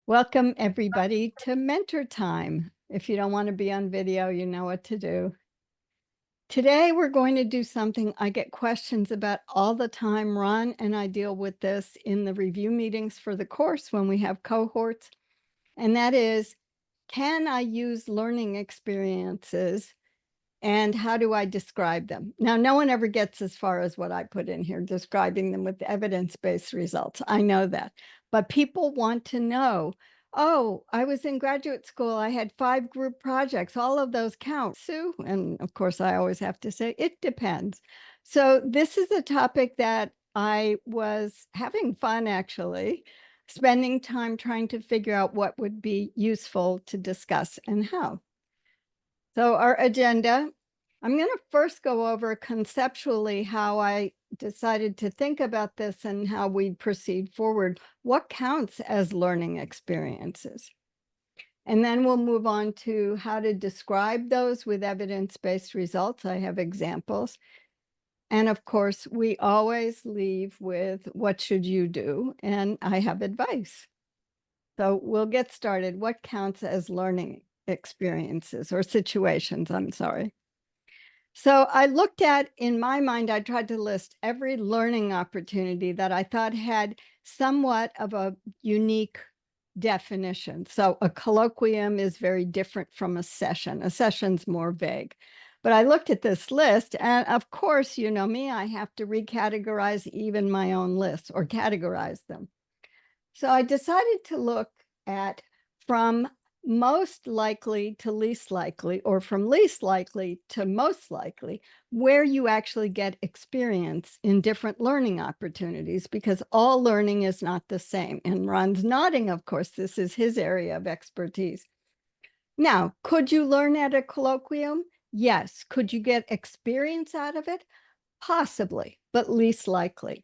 Welcome, everybody, to Mentor Time. If you don't want to be on video, you know what to do. Today, we're going to do something I get questions about all the time, Ron, and I deal with this in the review meetings for the course when we have cohorts. And that is, can I use learning experiences and how do I describe them? Now, no one ever gets as far as what I put in here, describing them with evidence-based results. I know that. But people want to know, oh, I was in graduate school. I had 5 group projects. All of those count, Sue. And of course, I always have to say, it depends. So this is a topic that I was having fun, actually, spending time trying to figure out what would be useful to discuss and how. So our agenda, I'm going to first go over conceptually how I decided to think about this and how we'd proceed forward. What counts as learning experiences? And then we'll move on to how to describe those with evidence-based results. I have examples. And of course, we always leave with what should you do? And I have advice. So we'll get started. What counts as learning experiences or situations? I'm sorry. So I looked at, in my mind, I tried to list every learning opportunity that I thought had somewhat of a unique definition. So a colloquium is very different from a session. A session's more vague. But I looked at this list, and of course, you know me, I have to recategorize even my own lists or categorize them. So I decided to look at from most likely to least likely, or from least likely to most likely, where you actually get experience in different learning opportunities, because all learning is not the same. And Ron's nodding, of course, this is his area of expertise. Now, could you learn at a colloquium? Yes. Could you get experience out of it? Possibly, but least likely.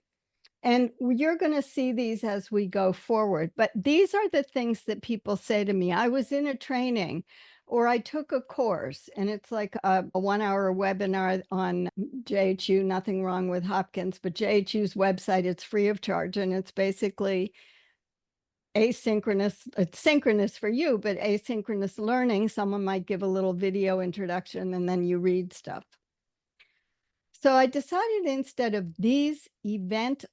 And you're going to see these as we go forward. But these are the things that people say to me. I was in a training or I took a course, and it's like a 1-hour webinar on JHU, nothing wrong with Hopkins, but JHU's website, it's free of charge. And it's basically asynchronous, it's synchronous for you, but asynchronous learning. Someone might give a little video introduction and then you read stuff. So I decided instead of these event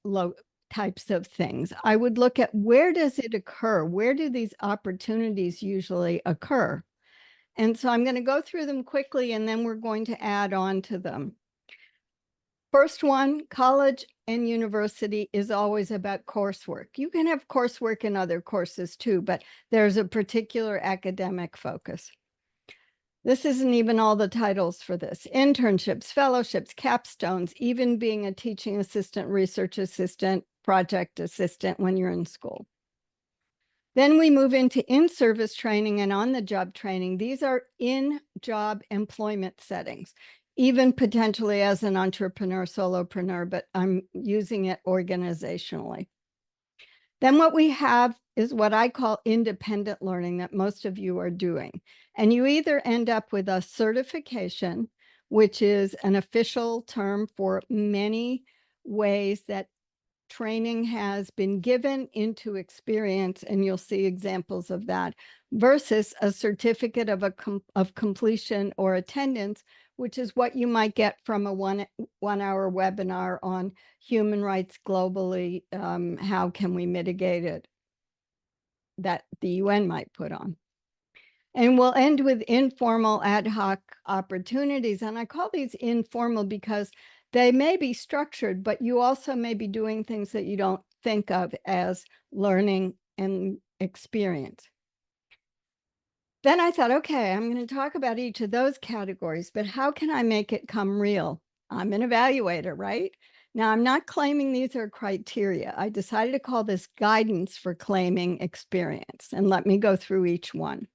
types of things, I would look at where does it occur? Where do these opportunities usually occur? And so I'm going to go through them quickly, and then we're going to add on to them. First one, college and university is always about coursework. You can have coursework in other courses too, but there's a particular academic focus. This isn't even all the titles for this. Internships, fellowships, capstones, even being a teaching assistant, research assistant, project assistant when you're in school. Then we move into in-service training and on-the-job training. These are in-job employment settings, even potentially as an entrepreneur, solopreneur, but I'm using it organizationally. Then what we have is what I call independent learning that most of you are doing. And you either end up with a certification, which is an official term for many ways that training has been given into experience, and you'll see examples of that, versus a certificate of completion or attendance, which is what you might get from a one-hour webinar on human rights globally. How can we mitigate it, that the UN might put on. And we'll end with informal ad hoc opportunities. And I call these informal because they may be structured, but you also may be doing things that you don't think of as learning and experience. Then I thought, okay, I'm going to talk about each of those categories, but how can I make it come real? I'm an evaluator, right? Now, I'm not claiming these are criteria. I decided to call this guidance for claiming experience. And let me go through each one.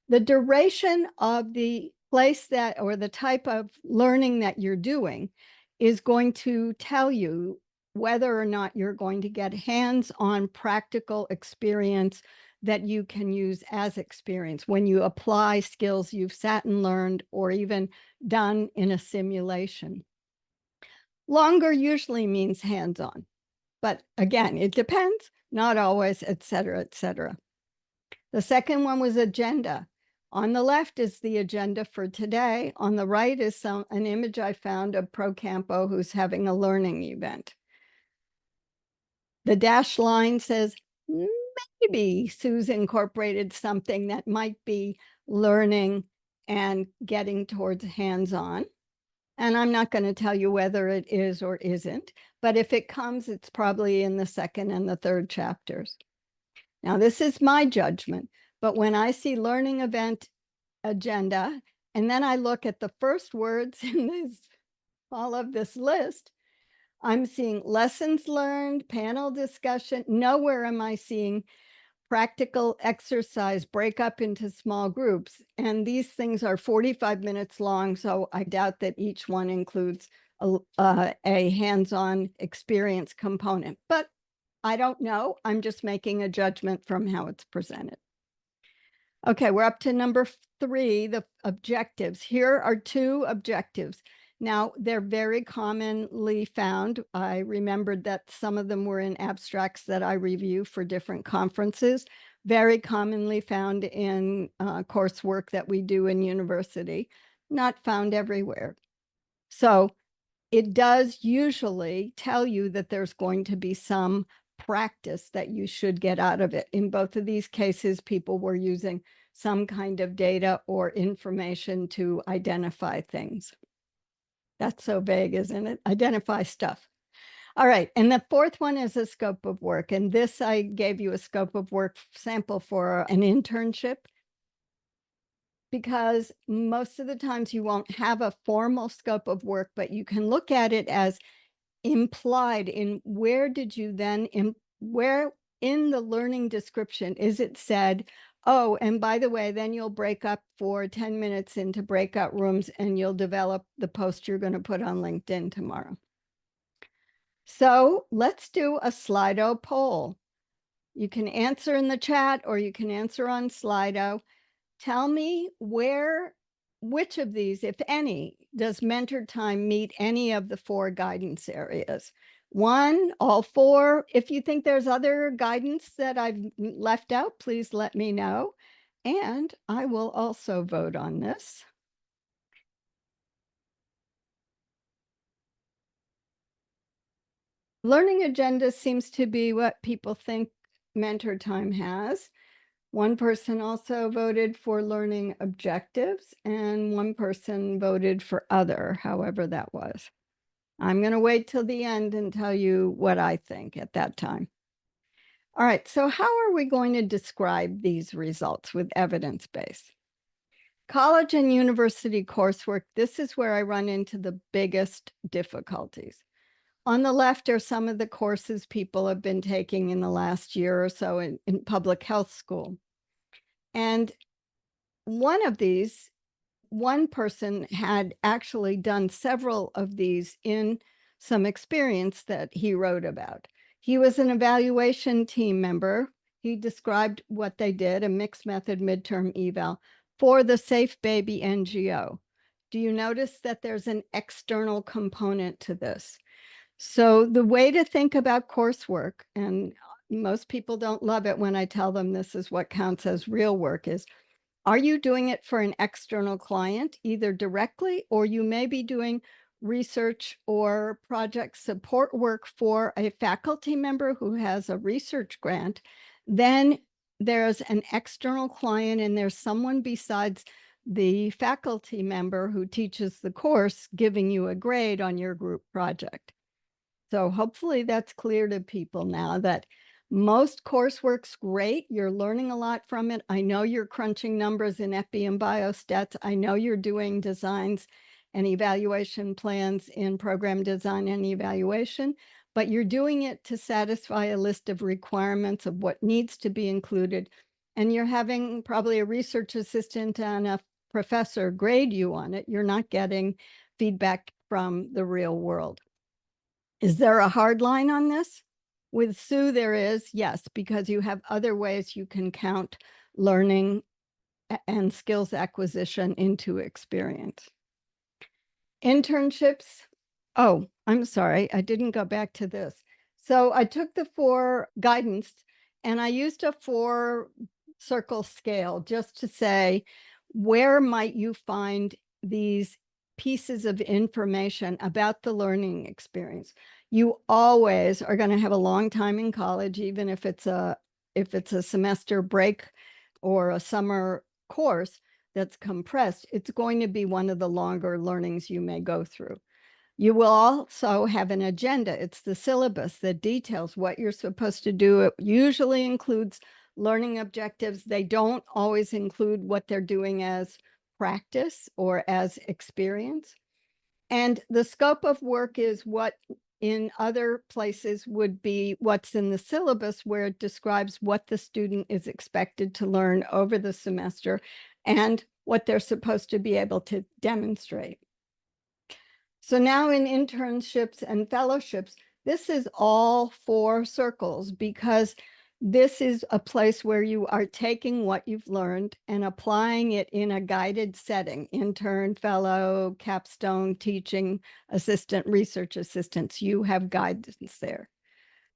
The duration of the place that, or the type of learning that you're doing, is going to tell you whether or not you're going to get hands-on practical experience that you can use as experience when you apply skills you've sat and learned or even done in a simulation. Longer usually means hands-on, but again, it depends. not always, etc., etc. The second one was agenda. On the left is the agenda for today. On the right is an image I found of Pro Campo who's having a learning event. The dashed line says, maybe Sue's incorporated something that might be learning and getting towards hands-on. And I'm not going to tell you whether it is or isn't, but if it comes, it's probably in the second and the third chapters. Now, this is my judgment, but when I see learning event agenda, and then I look at the first words in all of this list, I'm seeing lessons learned, panel discussion. Nowhere am I seeing practical exercise, break up into small groups. And these things are 45 minutes long, so I doubt that each one includes a hands-on experience component. But I don't know. I'm just making a judgment from how it's presented. Okay, we're up to number 3, the objectives. Here are 2 objectives. Now, they're very commonly found. I remembered that some of them were in abstracts that I review for different conferences, very commonly found in coursework that we do in university, not found everywhere. So it does usually tell you that there's going to be some practice that you should get out of it. In both of these cases, people were using some kind of data or information to identify things. That's so vague, isn't it? Identify stuff. All right, and the fourth one is a scope of work. And this, I gave you a scope of work sample for an internship, because most of the times you won't have a formal scope of work, but you can look at it as implied in where did you then, where in the learning description is it said, oh, and by the way, then you'll break up for 10 minutes into breakout rooms and you'll develop the post you're going to put on LinkedIn tomorrow. So let's do a Slido poll. You can answer in the chat or you can answer on Slido. Tell me which of these, if any, does MentorTime meet any of the 4 guidance areas? 1, all 4. If you think there's other guidance that I've left out, please let me know. And I will also vote on this. Learning agenda seems to be what people think MentorTime has. One person also voted for learning objectives, and one person voted for other, however that was. I'm going to wait till the end and tell you what I think at that time. All right, so how are we going to describe these results with evidence base? College and university coursework, this is where I run into the biggest difficulties. On the left are some of the courses people have been taking in the last year or so in public health school. And one of these, one person had actually done several of these in some experience that he wrote about. He was an evaluation team member. He described what they did, a mixed method midterm eval for the Safe Baby NGO. Do you notice that there's an external component to this? So the way to think about coursework, and most people don't love it when I tell them this is what counts as real work, is are you doing it for an external client, either directly, or you may be doing research or project support work for a faculty member who has a research grant? Then there's an external client and there's someone besides the faculty member who teaches the course giving you a grade on your group project. So hopefully that's clear to people now that most coursework's great. You're learning a lot from it. I know you're crunching numbers in FB and biostats. I know you're doing designs and evaluation plans in program design and evaluation, but you're doing it to satisfy a list of requirements of what needs to be included. And you're having probably a research assistant and a professor grade you on it. You're not getting feedback from the real world. Is there a hard line on this? With Sue, there is, yes, because you have other ways you can count learning and skills acquisition into experience. Internships. Oh, I'm sorry, I didn't go back to this. So I took the 4 guidance and I used a 4 circle scale just to say, where might you find these pieces of information about the learning experience? You always are going to have a long time in college, even if it's a semester break or a summer course that's compressed, it's going to be one of the longer learnings you may go through. You will also have an agenda. It's the syllabus that details what you're supposed to do. It usually includes learning objectives. They don't always include what they're doing as practice or as experience. And the scope of work is what in other places would be what's in the syllabus, where it describes what the student is expected to learn over the semester and what they're supposed to be able to demonstrate. So now in internships and fellowships, this is all 4 circles because this is a place where you are taking what you've learned and applying it in a guided setting: intern, fellow, capstone, teaching assistant, research assistants. You have guidance there.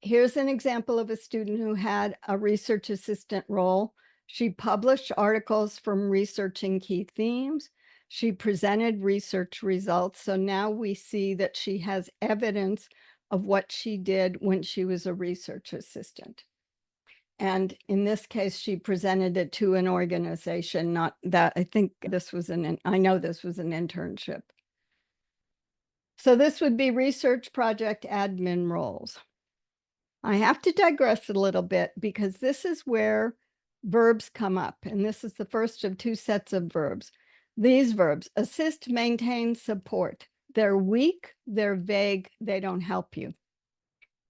Here's an example of a student who had a research assistant role. She published articles from researching key themes. She presented research results. So now we see that she has evidence of what she did when she was a research assistant. And in this case, she presented it to an organization, not that I think this was I know this was an internship. So this would be research project admin roles. I have to digress a little bit because this is where verbs come up, and this is the first of 2 sets of verbs. These verbs: assist, maintain, support. They're weak, they're vague, they don't help you.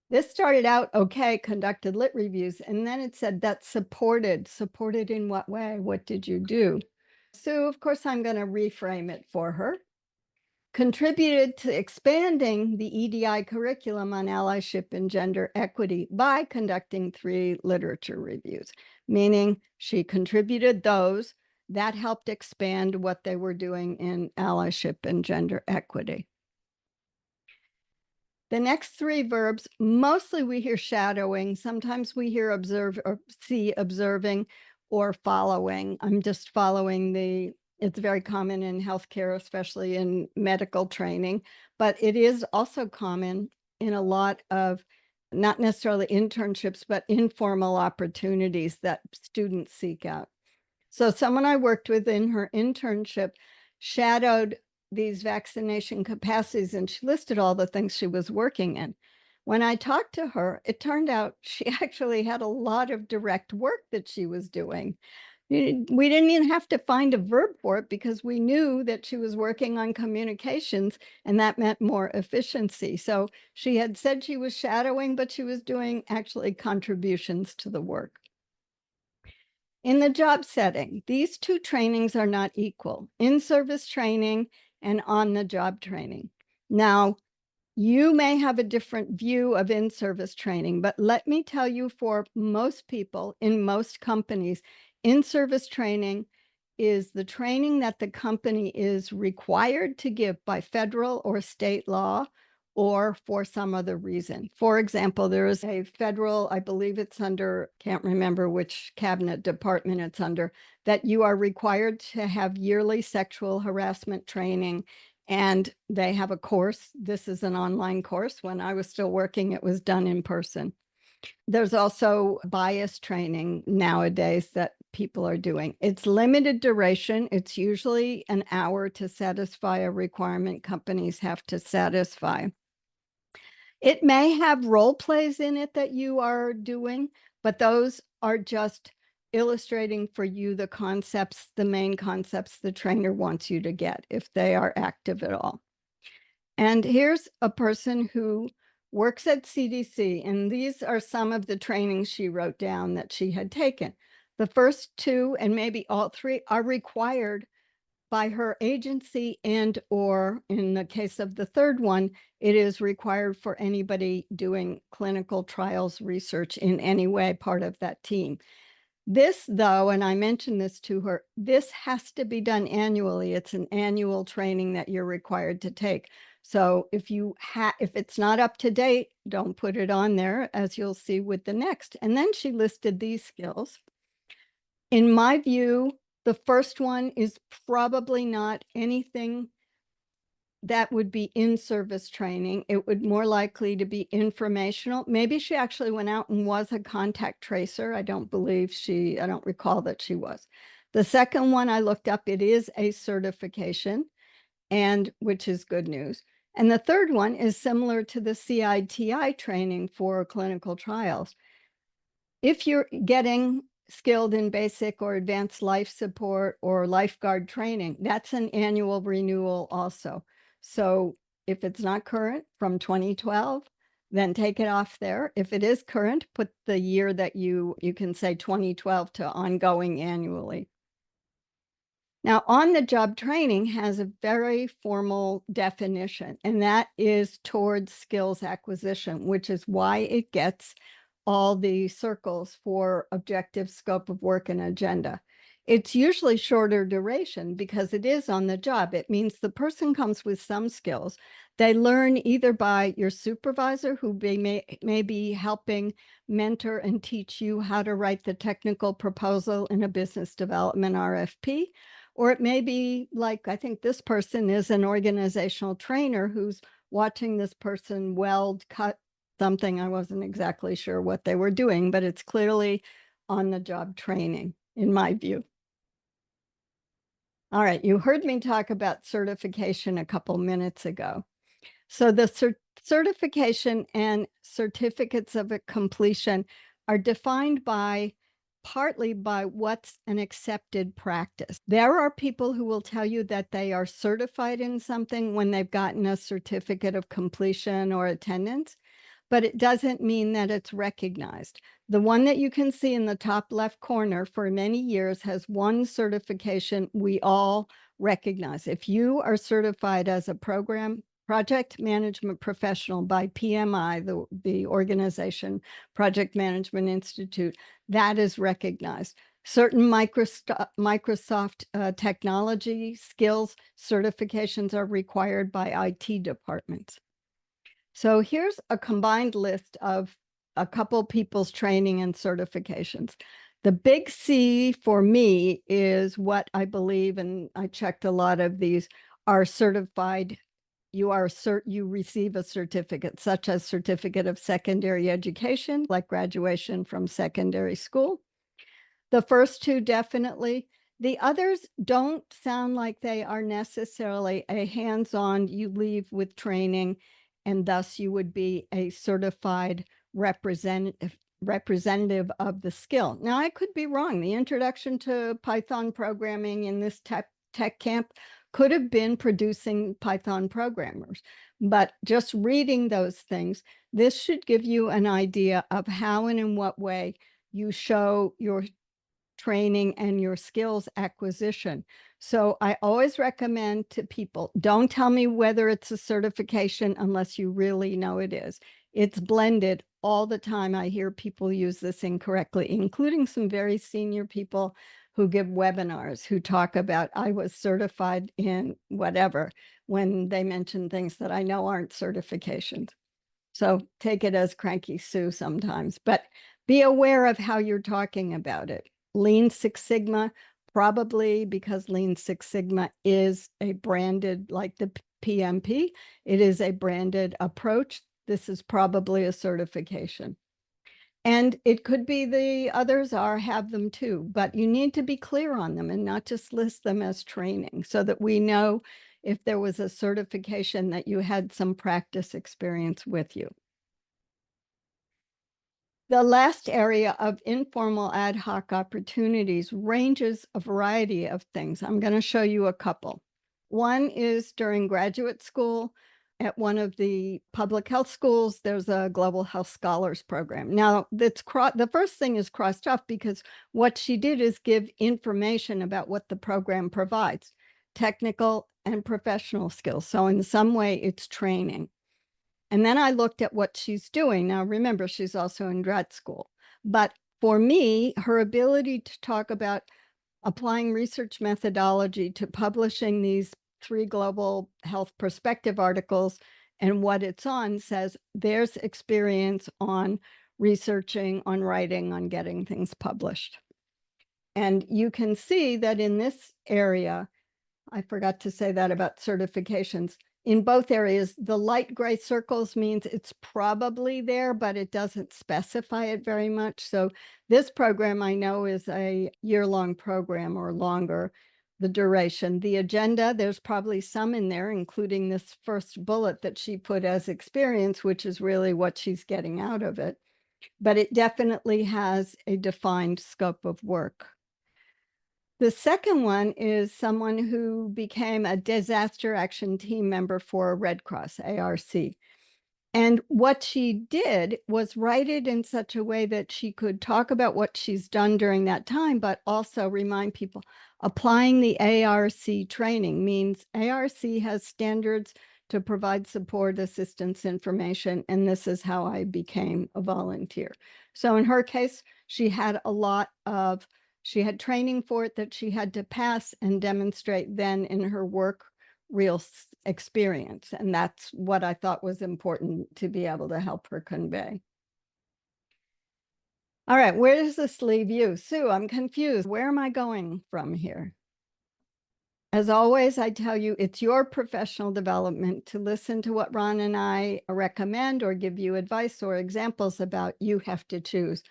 This started out, okay, conducted lit reviews, and then it said that supported. Supported in what way? What did you do? So, of course, I'm going to reframe it for her. Contributed to expanding the EDI curriculum on allyship and gender equity by conducting 3 literature reviews, meaning she contributed those that helped expand what they were doing in allyship and gender equity. The next 3 verbs, mostly we hear shadowing. Sometimes we hear observe or see observing or following. I'm just following it's very common in healthcare, especially in medical training, but it is also common in a lot of not necessarily internships, but informal opportunities that students seek out. So someone I worked with in her internship shadowed these vaccination capacities, and she listed all the things she was working in. When I talked to her, it turned out she actually had a lot of direct work that she was doing. We didn't even have to find a verb for it because we knew that she was working on communications, and that meant more efficiency. So she had said she was shadowing, but she was doing actually contributions to the work. In the job setting, these 2 trainings are not equal: in-service training and on-the-job training. Now, you may have a different view of in-service training, but let me tell you, for most people in most companies, in-service training is the training that the company is required to give by federal or state law or for some other reason. For example, there is a federal, I believe it's under, can't remember which cabinet department it's under, that you are required to have yearly sexual harassment training. And they have a course. This is an online course. When I was still working, it was done in person. There's also bias training nowadays that people are doing. It's limited duration. It's usually an hour to satisfy a requirement companies have to satisfy. It may have role plays in it that you are doing, but those are just illustrating for you the concepts, the main concepts the trainer wants you to get, if they are active at all. And here's a person who works at CDC, and these are some of the trainings she wrote down that she had taken. The first 2, and maybe all 3, are required by her agency, and or in the case of the third one, it is required for anybody doing clinical trials research in any way, part of that team. This, though, and I mentioned this to her, this has to be done annually. It's an annual training that you're required to take. So if if it's not up to date, don't put it on there, as you'll see with the next. And then she listed these skills. In my view, the first one is probably not anything that would be in-service training. It would more likely to be informational. Maybe she actually went out and was a contact tracer. I don't recall that she was. The second one I looked up, it is a certification, and which is good news. And the third one is similar to the CITI training for clinical trials. If you're getting skilled in basic or advanced life support or lifeguard training, that's an annual renewal also. So if it's not current from 2012, then take it off there. If it is current, put the year that you can say 2012 to ongoing annually. Now, on-the-job training has a very formal definition, and that is towards skills acquisition, which is why it gets all the circles for objective, scope of work, and agenda. It's usually shorter duration because it is on the job. It means the person comes with some skills. They learn either by your supervisor, who may be helping mentor and teach you how to write the technical proposal in a business development RFP, or it may be like, I think this person is an organizational trainer who's watching this person weld, cut something. I wasn't exactly sure what they were doing, but it's clearly on the job training, in my view. All right, you heard me talk about certification a couple minutes ago. So the certification and certificates of completion are defined partly by what's an accepted practice. There are people who will tell you that they are certified in something when they've gotten a certificate of completion or attendance, but it doesn't mean that it's recognized. The one that you can see in the top left corner for many years has one certification we all recognize. If you are certified as a project management professional by PMI, the organization, Project Management Institute, that is recognized. Certain Microsoft technology skills certifications are required by IT departments. So here's a combined list of a couple people's training and certifications. The big C for me is what I believe, and I checked a lot of these, are certified. You receive a certificate, such as certificate of secondary education, like graduation from secondary school. The first two definitely. The others don't sound like they are necessarily a hands-on, you leave with training, and thus you would be a certified representative of the skill. Now, I could be wrong. The introduction to Python programming in this tech camp could have been producing Python programmers, but just reading those things, this should give you an idea of how and in what way you show your training and your skills acquisition. So I always recommend to people, don't tell me whether it's a certification unless you really know it is. It's blended all the time. I hear people use this incorrectly, including some very senior people who give webinars who talk about, I was certified in whatever, when they mention things that I know aren't certifications. So take it as cranky Sue sometimes, but be aware of how you're talking about it. Lean Six Sigma, probably because Lean Six Sigma is a branded, like the PMP, it is a branded approach. This is probably a certification. And it could be the others have them too, but you need to be clear on them and not just list them as training so that we know if there was a certification that you had some practice experience with you. The last area of informal ad hoc opportunities ranges a variety of things. I'm going to show you a couple. One is during graduate school at one of the public health schools, there's a global health scholars program. Now, the first thing is crossed off because what she did is give information about what the program provides, technical and professional skills. So in some way, it's training. And then I looked at what she's doing. Now, remember, she's also in grad school. But for me, her ability to talk about applying research methodology to publishing these 3 global health perspective articles, and what it's on says there's experience on researching, on writing, on getting things published. And you can see that in this area, I forgot to say that about certifications. In both areas, the light gray circles means it's probably there, but it doesn't specify it very much. So this program I know is a year-long program or longer, the duration. The agenda, there's probably some in there, including this first bullet that she put as experience, which is really what she's getting out of it. But it definitely has a defined scope of work. The second one is someone who became a disaster action team member for Red Cross, ARC. And what she did was write it in such a way that she could talk about what she's done during that time, but also remind people applying the ARC training means ARC has standards to provide support, assistance, information, and this is how I became a volunteer. So in her case, she had training for it that she had to pass and demonstrate then in her work real experience. And that's what I thought was important to be able to help her convey. All right, where does this leave you? Sue, I'm confused. Where am I going from here? As always, I tell you, it's your professional development to listen to what Ron and I recommend or give you advice or examples about. You have to choose.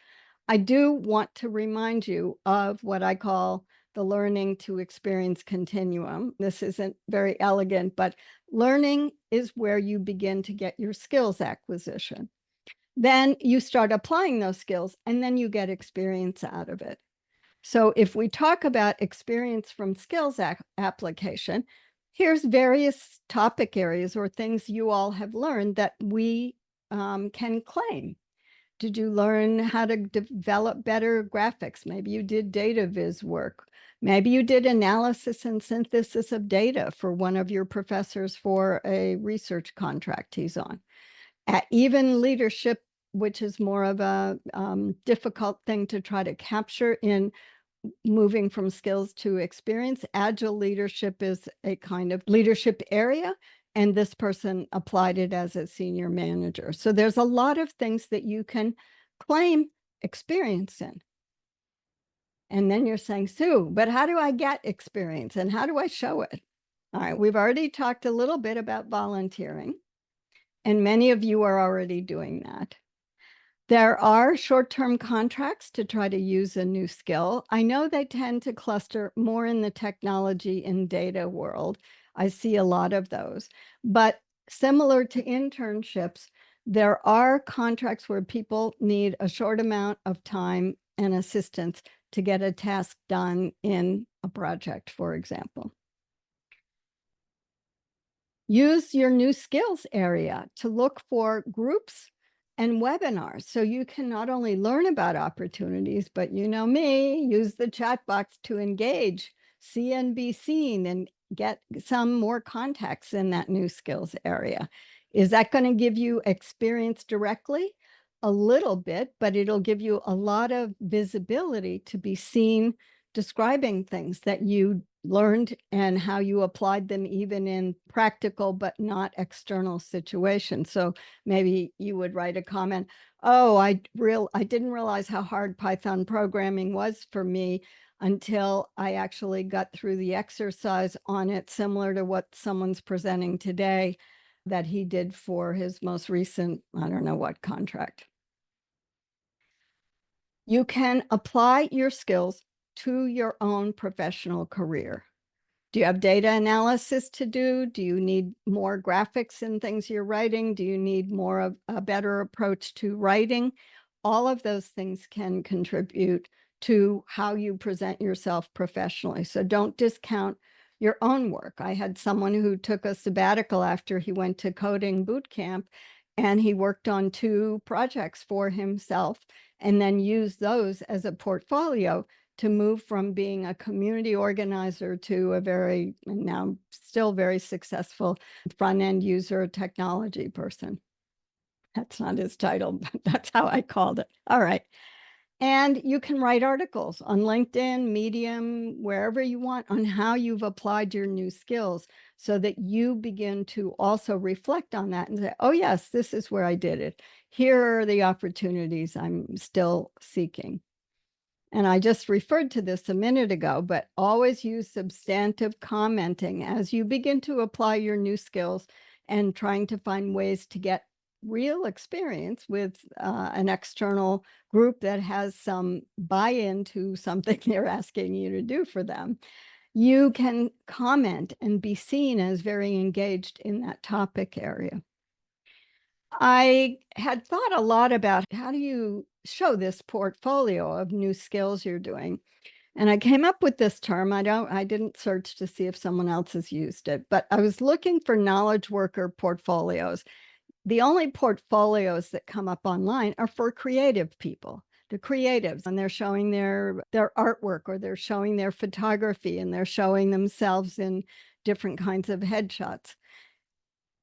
I do want to remind you of what I call the learning to experience continuum. This isn't very elegant, but learning is where you begin to get your skills acquisition. Then you start applying those skills, and then you get experience out of it. So if we talk about experience from skills application, here's various topic areas or things you all have learned that we can claim. Did you learn how to develop better graphics? Maybe you did data viz work. Maybe you did analysis and synthesis of data for one of your professors for a research contract he's on. Even leadership, which is more of a difficult thing to try to capture in moving from skills to experience. Agile leadership is a kind of leadership area, and this person applied it as a senior manager. So there's a lot of things that you can claim experience in. And then you're saying, Sue, but how do I get experience and how do I show it? All right, we've already talked a little bit about volunteering, and many of you are already doing that. There are short-term contracts to try to use a new skill. I know they tend to cluster more in the technology and data world. I see a lot of those. But similar to internships, there are contracts where people need a short amount of time and assistance to get a task done in a project, for example. Use your new skills area to look for groups and webinars. So you can not only learn about opportunities, but you know me, use the chat box to engage, see and be seen, and get some more contacts in that new skills area. Is that going to give you experience directly? A little bit, but it'll give you a lot of visibility to be seen describing things that you learned and how you applied them even in practical but not external situations. So maybe you would write a comment, oh, I didn't realize how hard Python programming was for me until I actually got through the exercise on it, similar to what someone's presenting today that he did for his most recent, I don't know what contract. You can apply your skills to your own professional career. Do you have data analysis to do? Do you need more graphics in things you're writing? Do you need more of a better approach to writing? All of those things can contribute to how you present yourself professionally. So don't discount your own work. I had someone who took a sabbatical after he went to coding boot camp, and he worked on 2 projects for himself and then used those as a portfolio to move from being a community organizer to a very, now still very successful front-end user technology person. That's not his title, but that's how I called it. All right. And you can write articles on LinkedIn, Medium, wherever you want on how you've applied your new skills so that you begin to also reflect on that and say, oh, yes, this is where I did it. Here are the opportunities I'm still seeking. And I just referred to this a minute ago, but always use substantive commenting as you begin to apply your new skills and trying to find ways to get real experience with an external group that has some buy-in to something they're asking you to do for them. You can comment and be seen as very engaged in that topic area. I had thought a lot about how do you show this portfolio of new skills you're doing. And I came up with this term. I didn't search to see if someone else has used it, but I was looking for knowledge worker portfolios. The only portfolios that come up online are for creative people, the creatives, and they're showing their artwork, or they're showing their photography, and they're showing themselves in different kinds of headshots.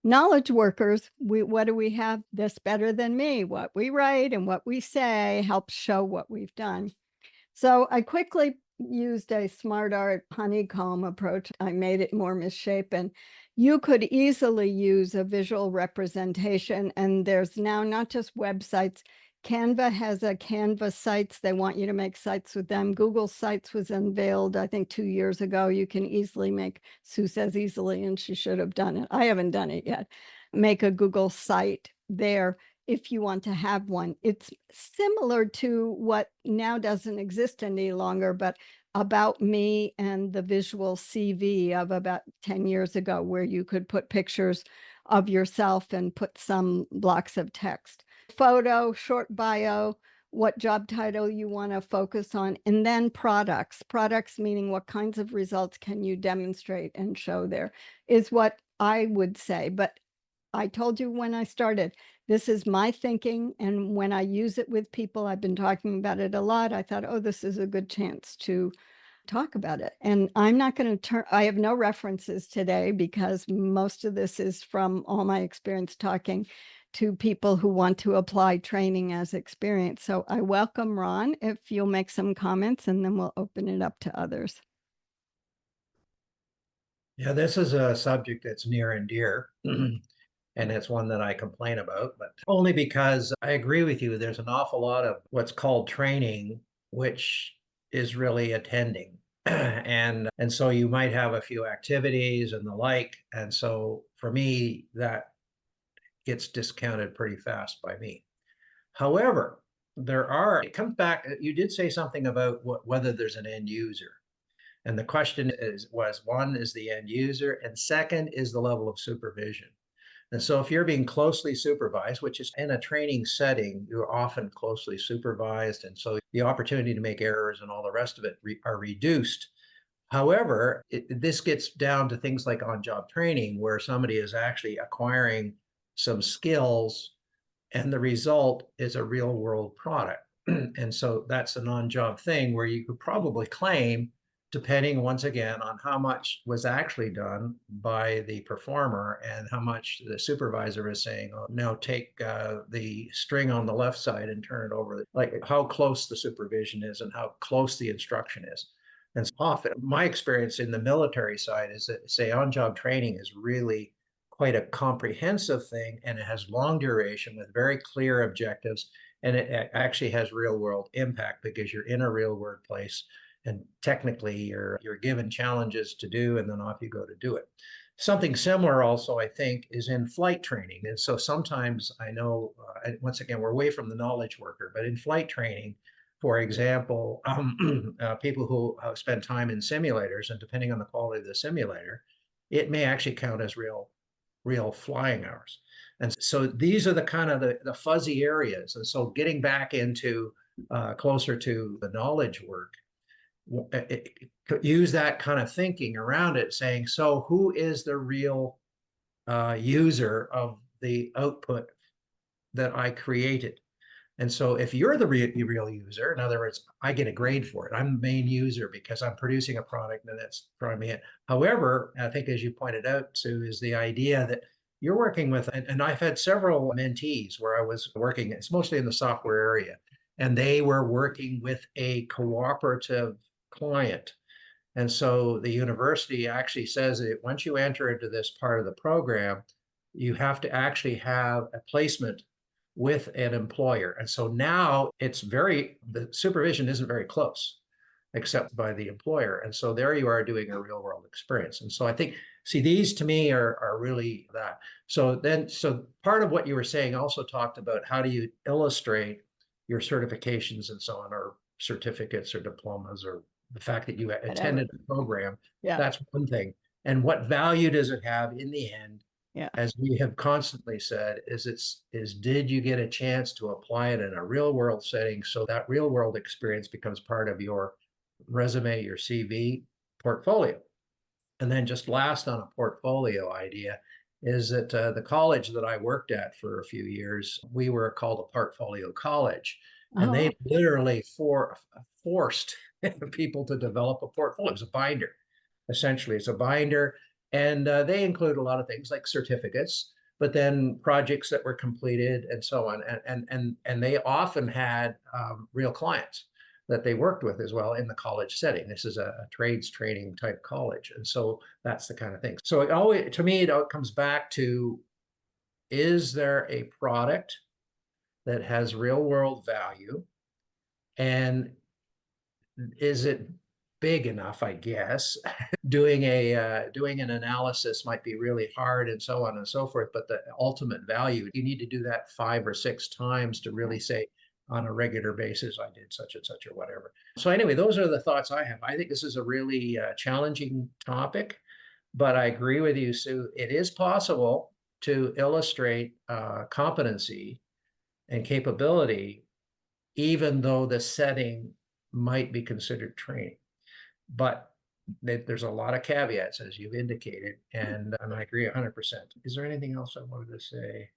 Knowledge workers, what do we have? This better than me. What we write and what we say helps show what we've done. So I quickly used a smart art honeycomb approach. I made it more misshapen. You could easily use a visual representation, and there's now not just websites. Canva has a Canva sites. They want you to make sites with them. Google Sites was unveiled, I think, 2 years ago. You can easily make, Sue says easily, and she should have done it. I haven't done it yet. Make a Google site there if you want to have one. It's similar to what now doesn't exist any longer, but About Me and the visual CV of about 10 years ago, where you could put pictures of yourself and put some blocks of text. Photo, short bio, what job title you want to focus on, and then products. Products meaning what kinds of results can you demonstrate and show there is what I would say. But I told you when I started, this is my thinking. And when I use it with people, I've been talking about it a lot. I thought, oh, this is a good chance to talk about it. And I'm not going to I have no references today because most of this is from all my experience talking to people who want to apply training as experience. So I welcome Ron if you'll make some comments, and then we'll open it up to others. Yeah, this is a subject that's near and dear, and it's one that I complain about, but only because I agree with you. There's an awful lot of what's called training, which is really attending. And so you might have a few activities and the like. And so for me, that gets discounted pretty fast by me. However, it comes back, you did say something about whether there's an end user. And the question was one is the end user, and second is the level of supervision. And so if you're being closely supervised, which is in a training setting, you're often closely supervised. And so the opportunity to make errors and all the rest of it are reduced. However, this gets down to things like on-job training, where somebody is actually acquiring some skills and the result is a real world product. And so that's an on-job thing where you could probably claim, depending once again on how much was actually done by the performer and how much the supervisor is saying, oh, now take the string on the left side and turn it over, like how close the supervision is and how close the instruction is. And often my experience in the military side is that, say, on-job training is really quite a comprehensive thing, and it has long duration with very clear objectives, and it actually has real world impact because you're in a real workplace and technically you're given challenges to do, and then off you go to do it. Something similar also, I think, is in flight training. And so sometimes I know, once again, we're away from the knowledge worker, but in flight training, for example, people who spend time in simulators, and depending on the quality of the simulator, it may actually count as real flying hours. And so these are the kind of the fuzzy areas. And so getting back into closer to the knowledge work, use that kind of thinking around it, saying, so who is the real user of the output that I created? And so if you're the real user, in other words, I get a grade for it. I'm the main user because I'm producing a product and that's drawing me in. However, I think as you pointed out, Sue, is the idea that you're working with, and I've had several mentees where I was working, it's mostly in the software area. and they were working with a cooperative client. And so the university actually says that once you enter into this part of the program, you have to actually have a placement with an employer. And so now the supervision isn't very close, except by the employer. And so there you are doing a real world experience. And so I think, see, these to me are really that. So part of what you were saying also talked about how do you illustrate your certifications and so on, or certificates or diplomas, or the fact that you whatever. attended the program. Yeah. That's one thing. And what value does it have in the end? Yeah. As we have constantly said, did you get a chance to apply it in a real world setting, so that real world experience becomes part of your resume, your CV, portfolio. And then just last on a portfolio idea is that the college that I worked at for a few years, we were called a portfolio college, and they literally forced people to develop a portfolio. It was a binder. Essentially, it's a binder, and they include a lot of things like certificates, but then projects that were completed and so on. And they often had real clients that they worked with as well in the college setting. This is a trades training type college. And so that's the kind of thing. So to me, it comes back to, is there a product that has real world value? And is it big enough, I guess? Doing an analysis might be really hard and so on and so forth, but the ultimate value, you need to do that 5 or 6 times to really say, on a regular basis, I did such and such or whatever. So anyway, those are the thoughts I have. I think this is a really challenging topic, but I agree with you, Sue. It is possible to illustrate competency and capability, even though the setting might be considered training. But there's a lot of caveats, as you've indicated, and I agree 100%. Is there anything else I wanted to say?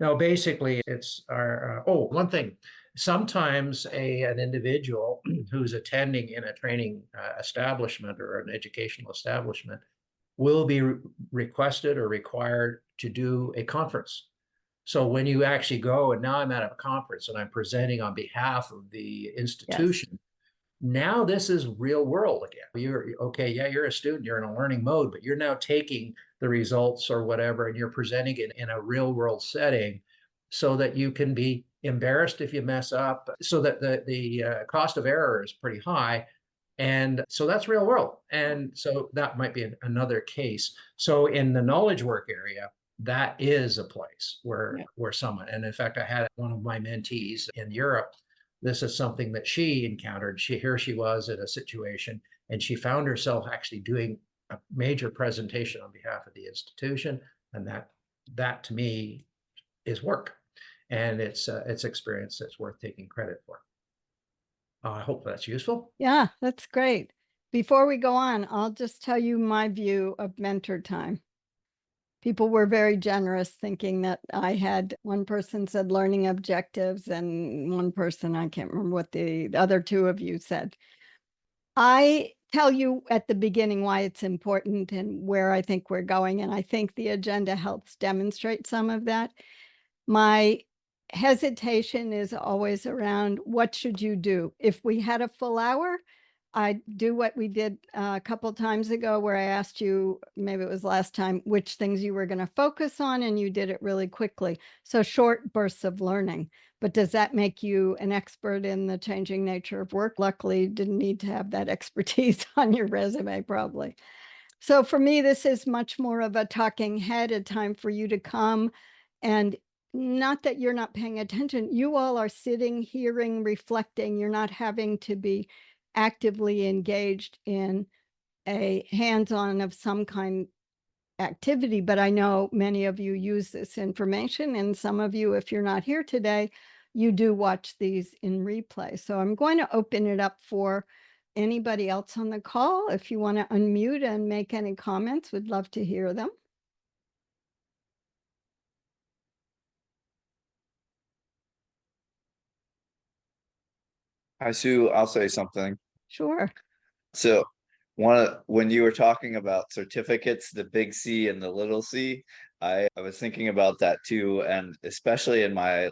No, basically, it's one thing. Sometimes an individual who's attending in a training establishment or an educational establishment will be requested or required to do a conference. So when you actually go, and now I'm at a conference and I'm presenting on behalf of the institution, now this is real world again. You're okay, yeah, you're a student, you're in a learning mode, but you're now taking the results or whatever, and you're presenting it in a real world setting so that you can be embarrassed if you mess up, so that the cost of error is pretty high. And so that's real world. And so that might be another case. So in the knowledge work area, that is a place where someone, and in fact, I had one of my mentees in Europe. This is something that she encountered. Here she was in a situation, and she found herself actually doing a major presentation on behalf of the institution. And that to me is work, and it's experience that's worth taking credit for. I hope that's useful. Yeah, that's great. Before we go on, I'll just tell you my view of MentorTime. People were very generous, thinking that I had, one person said learning objectives, and one person, I can't remember what the other 2 of you said. I tell you at the beginning why it's important and where I think we're going, and I think the agenda helps demonstrate some of that. My hesitation is always around, what should you do? If we had a full hour, I'd do what we did a couple times ago, where I asked you, maybe it was last time, which things you were going to focus on, and you did it really quickly. So short bursts of learning. But does that make you an expert in the changing nature of work? Luckily, you didn't need to have that expertise on your resume, probably. So for me, this is much more of a talking head, a time for you to come, and not that you're not paying attention. You all are sitting, hearing, reflecting. You're not having to be actively engaged in a hands-on of some kind activity, but I know many of you use this information, and some of you, if you're not here today, you do watch these in replay. So I'm going to open it up for anybody else on the call. If you want to unmute and make any comments, we'd love to hear them. Hi, Sue. I'll say something. Sure. So, when you were talking about certificates, the big C and the little c, I was thinking about that too, and especially in my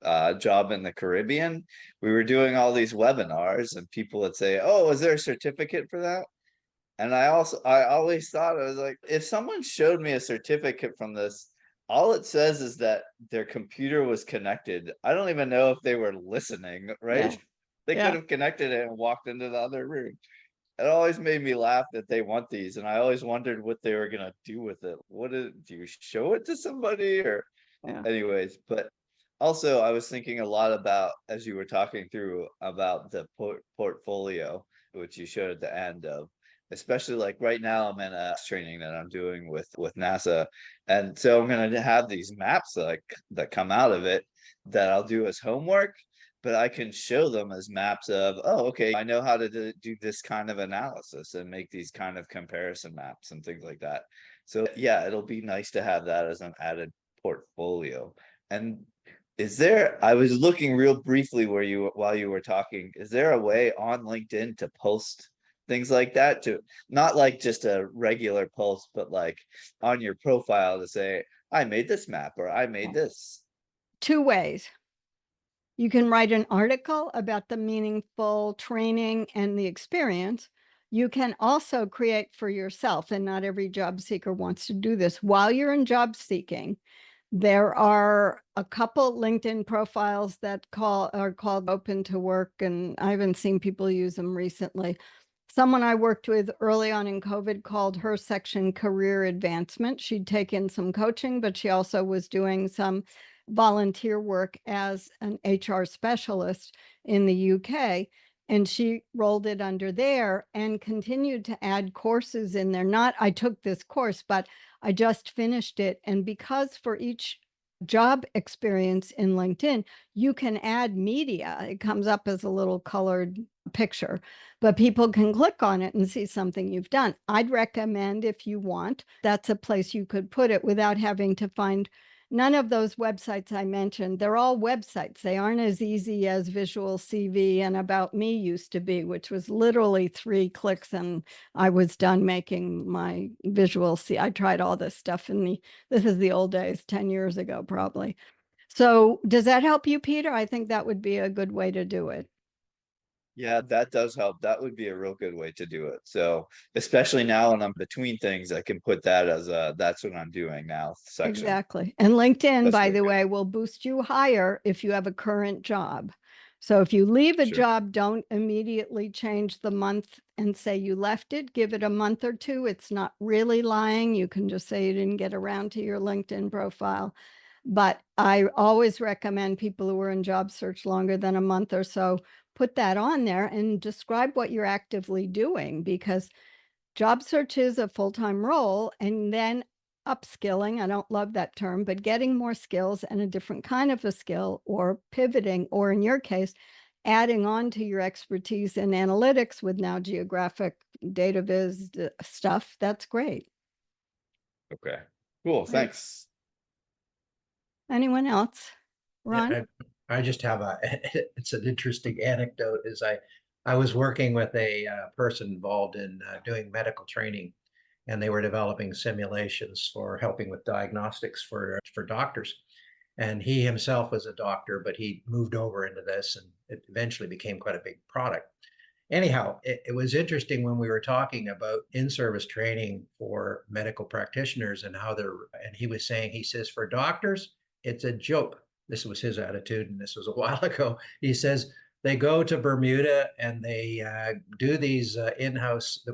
job in the Caribbean, we were doing all these webinars and people would say, "Oh, is there a certificate for that?" And I always thought, I was like, if someone showed me a certificate from this, all it says is that their computer was connected. I don't even know if they were listening, Yeah. right? They could Yeah. have connected it and walked into the other room. It always made me laugh that they want these, and I always wondered what they were gonna do with it. Do you show it to somebody, or Yeah. anyways? But also, I was thinking a lot about, as you were talking through, about the portfolio, which you showed at the end of, especially like right now, I'm in a training that I'm doing with NASA, and so I'm gonna have these maps that come out of it that I'll do as homework, but I can show them as maps of, oh, okay, I know how to do this kind of analysis and make these kind of comparison maps and things like that. So yeah, it'll be nice to have that as an added portfolio. And I was looking real briefly while you were talking, is there a way on LinkedIn to post things like that, to not like just a regular post, but like on your profile to say, I made this map or I made this? Two ways. You can write an article about the meaningful training and the experience. You can also create for yourself, and not every job seeker wants to do this. While you're in job seeking, there are a couple LinkedIn profiles that are called open to work, and I haven't seen people use them recently. Someone I worked with early on in COVID called her section career advancement. She'd taken some coaching, but she also was doing some volunteer work as an HR specialist in the UK. And she rolled it under there and continued to add courses in there. Not, I took this course, but I just finished it. And because for each job experience in LinkedIn, you can add media. It comes up as a little colored picture, but people can click on it and see something you've done. I'd recommend, if you want, that's a place you could put it without having to find. None of those websites I mentioned, they're all websites. They aren't as easy as Visual CV and About Me used to be, which was literally 3 clicks and I was done making my Visual CV. I tried all this stuff this is the old days, 10 years ago, probably. So does that help you, Peter? I think that would be a good way to do it. Yeah, that does help. That would be a real good way to do it. So especially now when I'm between things, I can put that as that's what I'm doing now section. Exactly. And LinkedIn, That's by really the good. way, will boost you higher if you have a current job. So if you leave a Sure. job, don't immediately change the month and say you left it. Give it a month or two. It's not really lying. You can just say you didn't get around to your LinkedIn profile. But I always recommend people who are in job search longer than a month or so put that on there and describe what you're actively doing, because job search is a full-time role, and then upskilling, I don't love that term, but getting more skills and a different kind of a skill, or pivoting, or in your case, adding on to your expertise in analytics with now geographic data viz stuff. That's great. Okay. Cool. Great. Thanks. Anyone else? Yeah, Ron? I just have it's an interesting anecdote. I was working with a person involved in doing medical training, and they were developing simulations for helping with diagnostics for doctors. And he himself was a doctor, but he moved over into this, and it eventually became quite a big product. Anyhow, it was interesting when we were talking about in-service training for medical practitioners and and he was saying, he says, for doctors, it's a joke. This was his attitude, and this was a while ago. He says they go to Bermuda and they do these in-house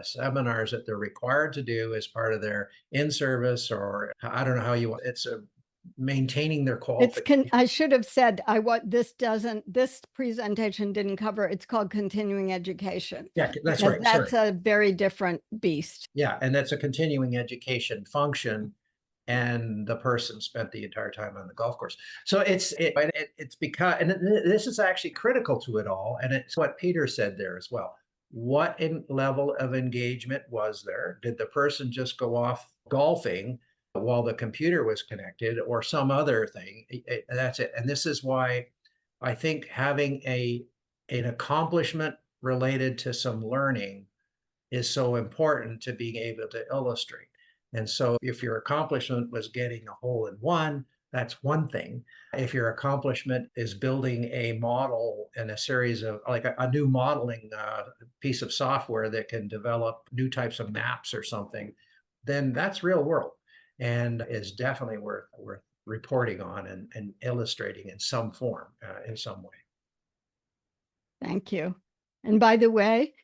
seminars that they're required to do as part of their in-service, or I don't know how you want. It's a maintaining their qualification. I should have said, this presentation didn't cover, it's called continuing education. Yeah, that's Because right. that's Sorry. a very different beast. Yeah, and that's a continuing education function, and the person spent the entire time on the golf course. So it's because, and this is actually critical to it all, and it's what Peter said there as well. What level of engagement was there? Did the person just go off golfing while the computer was connected, or some other thing? That's it. And this is why I think having an accomplishment related to some learning is so important to being able to illustrate. And so if your accomplishment was getting a hole in one, that's one thing. If your accomplishment is building a model and a series of like a new modeling piece of software that can develop new types of maps or something, then that's real world and is definitely worth reporting on and illustrating in some form, in some way. Thank you. And by the way,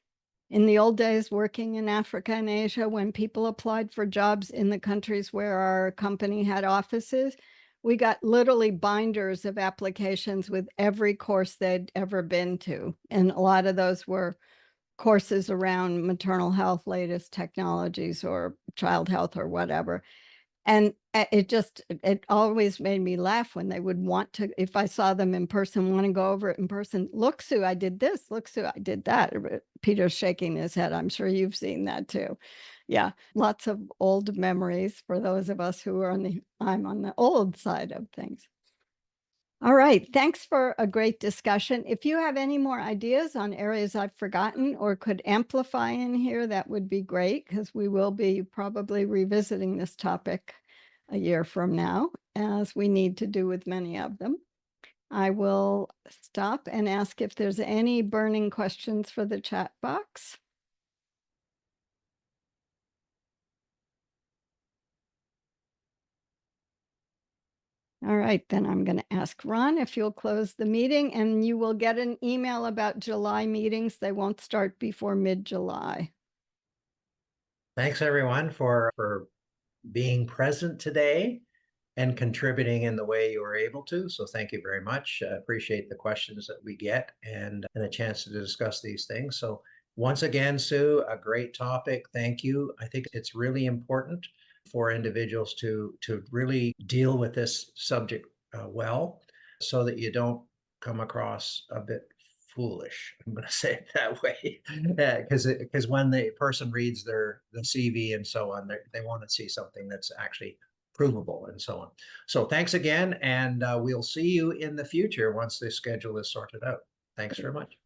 in the old days, working in Africa and Asia, when people applied for jobs in the countries where our company had offices, we got literally binders of applications with every course they'd ever been to. And a lot of those were courses around maternal health, latest technologies, or child health, or whatever. And it always made me laugh when they would want to, if I saw them in person, want to go over it in person. Look, Sue, I did this. Look, Sue, I did that. Peter's shaking his head. I'm sure you've seen that too. Yeah, lots of old memories for those of us who are I'm on the old side of things. All right, thanks for a great discussion. If you have any more ideas on areas I've forgotten or could amplify in here, that would be great, because we will be probably revisiting this topic a year from now, as we need to do with many of them. I will stop and ask if there's any burning questions for the chat box. All right, then I'm going to ask Ron if you'll close the meeting, and you will get an email about July meetings. They won't start before mid-July. Thanks everyone for being present today and contributing in the way you were able to. So thank you very much. I appreciate the questions that we get and a chance to discuss these things. So once again, Sue, a great topic. Thank you. I think it's really important for individuals to really deal with this subject well, so that you don't come across a bit foolish. I'm going to say it that way, because when the person reads the CV and so on, they want to see something that's actually provable and so on. So thanks again, and we'll see you in the future once this schedule is sorted out. Thanks very much.